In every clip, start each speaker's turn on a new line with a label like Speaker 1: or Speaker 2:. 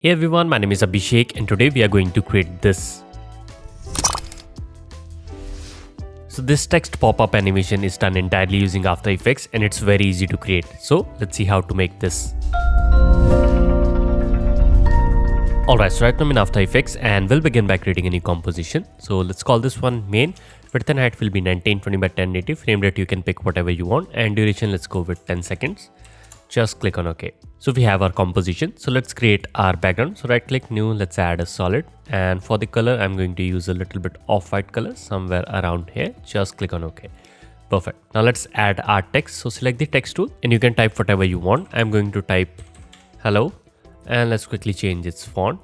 Speaker 1: Hey everyone, my name is Abhishek and today we are going to create this. So this text pop-up animation is done entirely using After Effects and it's very easy to create. So let's see how to make this. Alright, so right now I'm in After Effects and we'll begin by creating a new composition. So let's call this one main. Width and height will be 1920 by 1080. Frame rate you can pick whatever you want and duration let's go with 10 seconds. Just click on OK. So we have our composition. So let's create our background. So right click new, let's add a solid. And for the color, I'm going to use a little bit off-white color somewhere around here. Just click on OK. Perfect. Now let's add our text. So select the text tool and you can type whatever you want. I'm going to type hello and let's quickly change its font.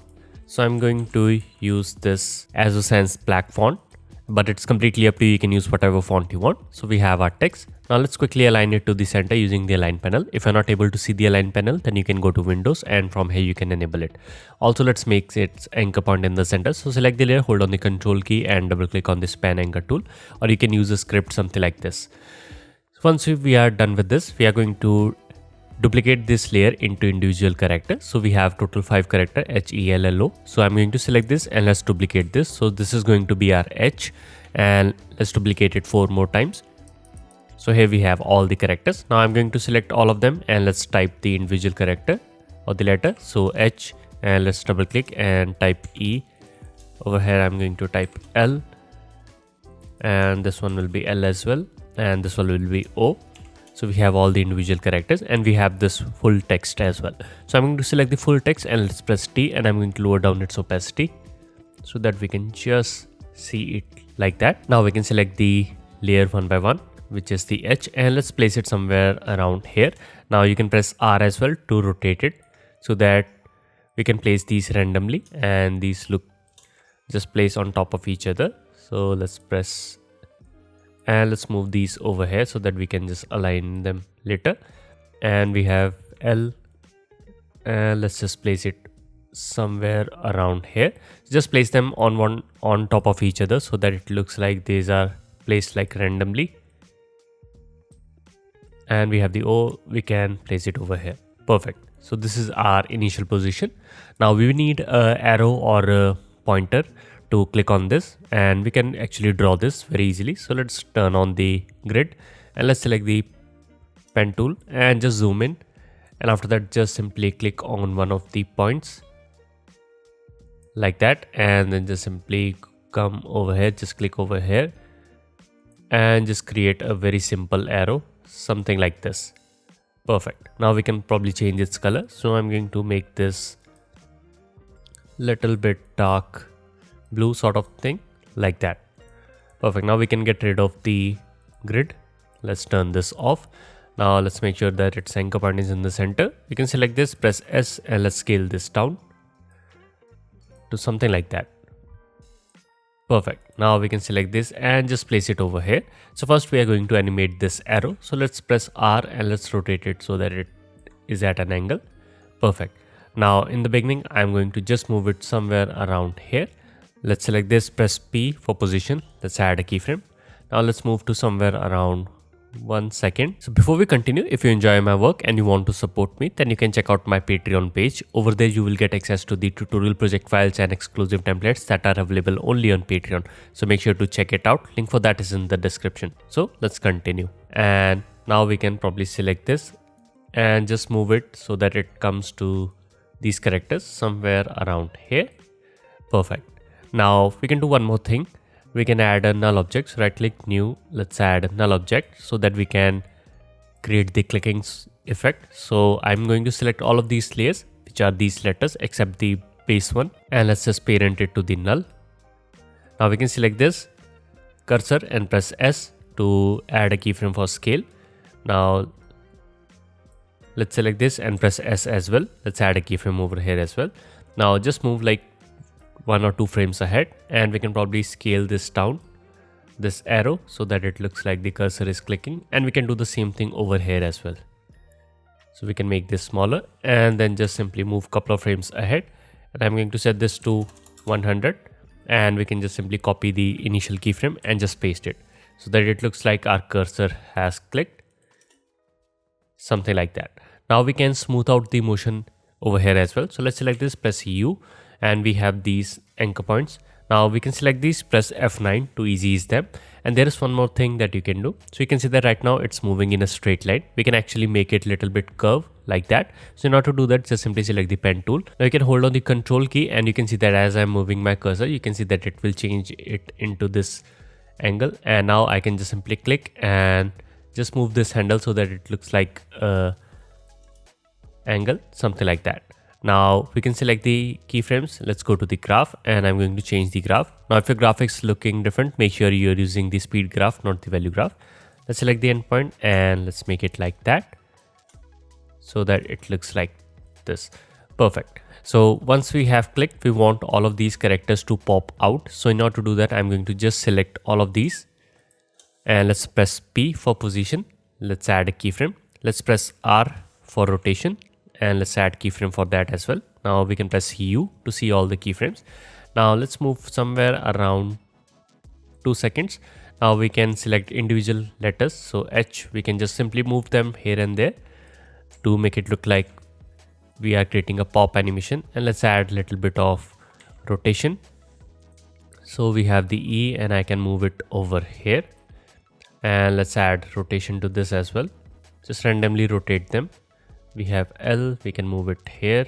Speaker 1: So I'm going to use this as a Sans black font, but it's completely up to you. You can use whatever font you want. So we have our text. Now let's quickly align it to the center using the align panel. If you're not able to see the align panel, then you can go to Windows and from here you can enable it. Also, let's make its anchor point in the center. So select the layer, hold on the control key and double click on the span anchor tool, or you can use a script something like this. Once we are done with this, we are going to duplicate this layer into individual character. So we have total 5 character HELLO. So I'm going to select this and let's duplicate this. So this is going to be our H and let's duplicate it 4 more times. So here we have all the characters. Now I'm going to select all of them and let's type the individual character or the letter. So H and let's double click and type E. Over here I'm going to type L and this one will be L as well and this one will be O. So we have all the individual characters and we have this full text as well. So I'm going to select the full text and let's press T and I'm going to lower down its opacity so that we can just see it like that. Now we can select the layer one by one, which is the H, and let's place it somewhere around here. Now you can press R as well to rotate it so that we can place these randomly and these look just place on top of each other. So let's press and let's move these over here so that we can just align them later. And we have L and let's just place it somewhere around here. Just place them on top of each other so that it looks like these are placed like randomly. And we have the O, we can place it over here. Perfect. So this is our initial position. Now we need a arrow or a pointer to click on this and we can actually draw this very easily. So let's turn on the grid and let's select the pen tool and just zoom in, and after that just simply click on one of the points like that and then just simply come over here, just click over here and just create a very simple arrow, something like this. Perfect. Now we can probably change its color. So I'm going to make this little bit dark blue sort of thing like that. Perfect. Now we can get rid of the grid. Let's turn this off. Now let's make sure that its anchor point is in the center. We can select this, press S and let's scale this down to something like that. Perfect. Now we can select this and just place it over here. So first we are going to animate this arrow. So let's press R and let's rotate it so that it is at an angle. Perfect. Now in the beginning, I'm going to just move it somewhere around here. Let's select this, press P for position. Let's add a keyframe. Now let's move to somewhere around 1 second. So before we continue, if you enjoy my work and you want to support me, then you can check out my Patreon page. Over there, you will get access to the tutorial project files and exclusive templates that are available only on Patreon. So make sure to check it out. Link for that is in the description. So let's continue. And now we can probably select this and just move it so that it comes to these characters somewhere around here. Perfect. Now we can do one more thing. We can add a null object. So right click new, let's add a null object so that we can create the clicking effect. So I'm going to select all of these layers, which are these letters except the base one, and let's just parent it to the null. Now we can select this cursor and press S to add a keyframe for scale. Now let's select this and press S as well. Let's add a keyframe over here as well. Now just move like 1 or 2 frames ahead and we can probably scale this down, this arrow, so that it looks like the cursor is clicking, and we can do the same thing over here as well. So we can make this smaller and then just simply move couple of frames ahead, and I'm going to set this to 100 and we can just simply copy the initial keyframe and just paste it so that it looks like our cursor has clicked, something like that. Now we can smooth out the motion over here as well. So let's select this, press U, and we have these anchor points. Now we can select these, press F9 to easy ease them. And there is one more thing that you can do. So you can see that right now it's moving in a straight line. We can actually make it a little bit curve like that. So in order to do that, just simply select the pen tool. Now you can hold on the control key, and you can see that as I'm moving my cursor, you can see that it will change it into this angle. And now I can just simply click and just move this handle so that it looks like a angle, something like that. Now we can select the keyframes. Let's go to the graph, and I'm going to change the graph. Now if your graphics looking different, make sure you're using the speed graph, not the value graph. Let's select the endpoint and let's make it like that so that it looks like this. Perfect. So once we have clicked, we want all of these characters to pop out. So in order to do that, I'm going to just select all of these, and let's press P for position. Let's add a keyframe. Let's press R for rotation, and let's add keyframe for that as well. Now we can press U to see all the keyframes. Now let's move somewhere around 2 seconds. Now we can select individual letters. So H, we can just simply move them here and there to make it look like we are creating a pop animation. And let's add a little bit of rotation. So we have the E, and I can move it over here. And let's add rotation to this as well. Just randomly rotate them. We have L, we can move it here.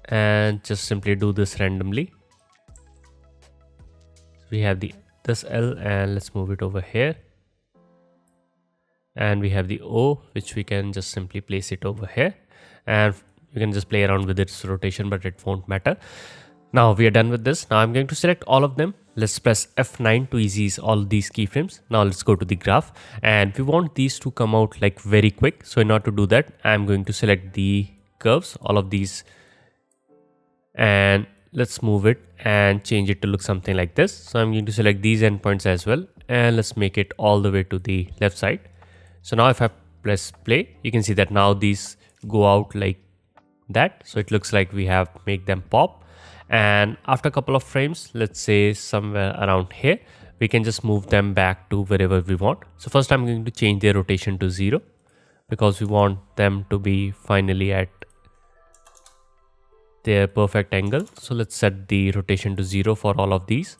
Speaker 1: And just simply do this randomly. We have this L, and let's move it over here. And we have the O, which we can just simply place it over here. And you can just play around with its rotation, but it won't matter. Now we are done with this. Now I'm going to select all of them. Let's press F9 to easy ease all these keyframes. Now let's go to the graph, and we want these to come out like very quick. So in order to do that, I'm going to select the curves, all of these, and let's move it and change it to look something like this. So I'm going to select these endpoints as well, and let's make it all the way to the left side. So now if I press play, you can see that now these go out like that. So it looks like we have make them pop. And after a couple of frames, let's say somewhere around here, we can just move them back to wherever we want. So first I'm going to change their rotation to 0 because we want them to be finally at their perfect angle. So let's set the rotation to 0 for all of these.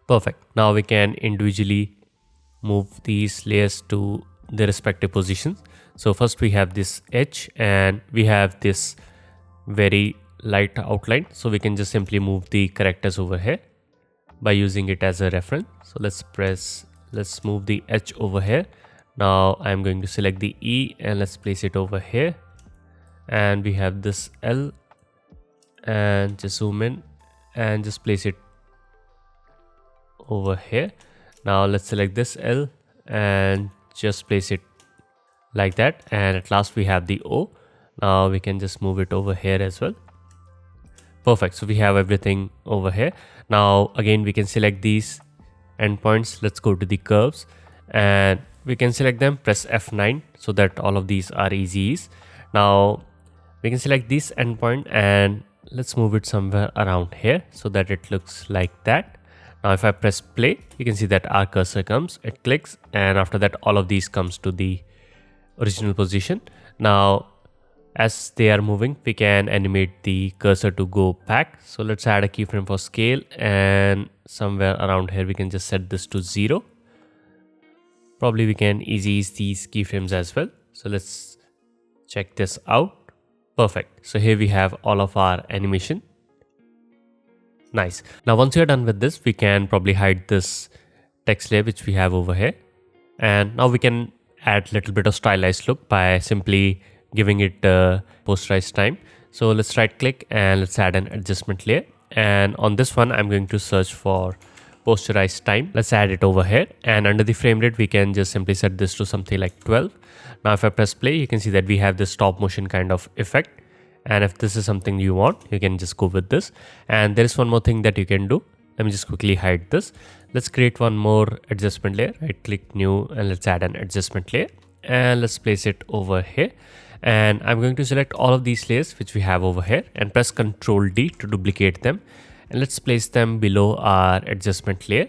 Speaker 1: Perfect. Now we can individually move these layers to their respective positions. So first we have this edge, and we have this very light outline. So we can just simply move the characters over here by using it as a reference. So let's move the edge over here. Now I'm going to select the E, and let's place it over here. And we have this L, and just zoom in and just place it over here. Now let's select this L and just place it like that. And at last we have the O. Now we can just move it over here as well. Perfect. So we have everything over here. Now again, we can select these endpoints. Let's go to the curves, and we can select them, press F9 so that all of these are easy. Now we can select this endpoint, and let's move it somewhere around here so that it looks like that. Now if I press play, you can see that our cursor comes, it clicks, and after that all of these comes to the original position. Now as they are moving, we can animate the cursor to go back. So let's add a keyframe for scale, and somewhere around here we can just set this to 0. Probably we can easy ease these keyframes as well. So let's check this out. Perfect. So here we have all of our animation. Nice. Now once you're done with this, we can probably hide this text layer which we have over here. And now we can add a little bit of stylized look by simply giving it posterized time. So let's right click and let's add an adjustment layer. And on this one, I'm going to search for posterized time. Let's add it over here. And under the frame rate, we can just simply set this to something like 12. Now if I press play, you can see that we have this stop motion kind of effect. And if this is something you want, you can just go with this. And there is one more thing that you can do. Let me just quickly hide this. Let's create one more adjustment layer. Right click new, and let's add an adjustment layer. And let's place it over here. And I'm going to select all of these layers which we have over here and press Ctrl D to duplicate them. And let's place them below our adjustment layer.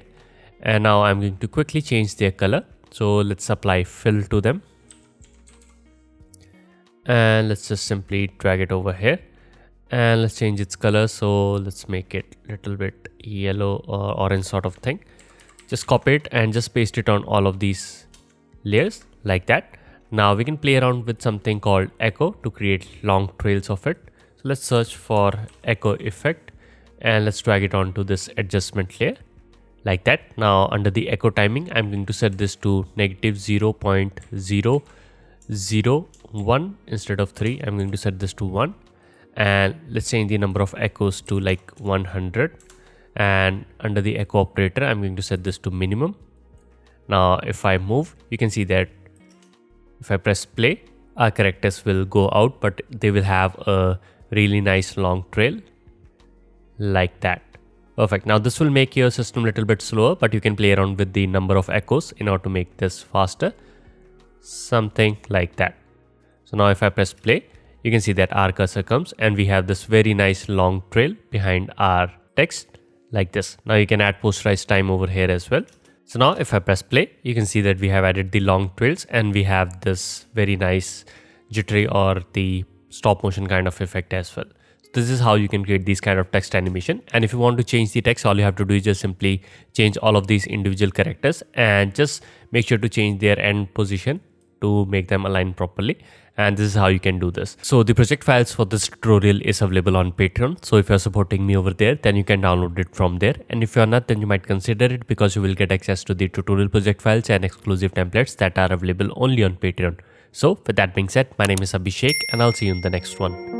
Speaker 1: And now I'm going to quickly change their color. So let's apply fill to them. and let's just simply drag it over here, and let's change its color. So let's make it a little bit yellow or orange sort of thing. Just copy it and just paste it on all of these layers like that. Now we can play around with something called echo to create long trails of it. So let's search for echo effect and let's drag it onto this adjustment layer like that. Now under the echo timing, I'm going to set this to negative 0.001 instead of 3. I'm going to set this to 1, and let's change the number of echoes to like 100, and under the echo operator I'm going to set this to minimum. Now if I move, you can see that if I press play, our characters will go out, but they will have a really nice long trail like that. Perfect. Now this will make your system a little bit slower, but you can play around with the number of echoes in order to make this faster. Something like that. So now if I press play, you can see that our cursor comes and we have this very nice long trail behind our text like this. Now you can add posterized time over here as well. So now if I press play, you can see that we have added the long trails and we have this very nice jittery or the stop motion kind of effect as well. So this is how you can create these kind of text animation. And if you want to change the text, all you have to do is just simply change all of these individual characters and just make sure to change their end position to make them align properly. And this is how you can do this. So the project files for this tutorial is available on Patreon. So if you're supporting me over there, then you can download it from there. And if you're not, then you might consider it, because you will get access to the tutorial project files and exclusive templates that are available only on Patreon. So with that being said, my name is Abhishek and I'll see you in the next one.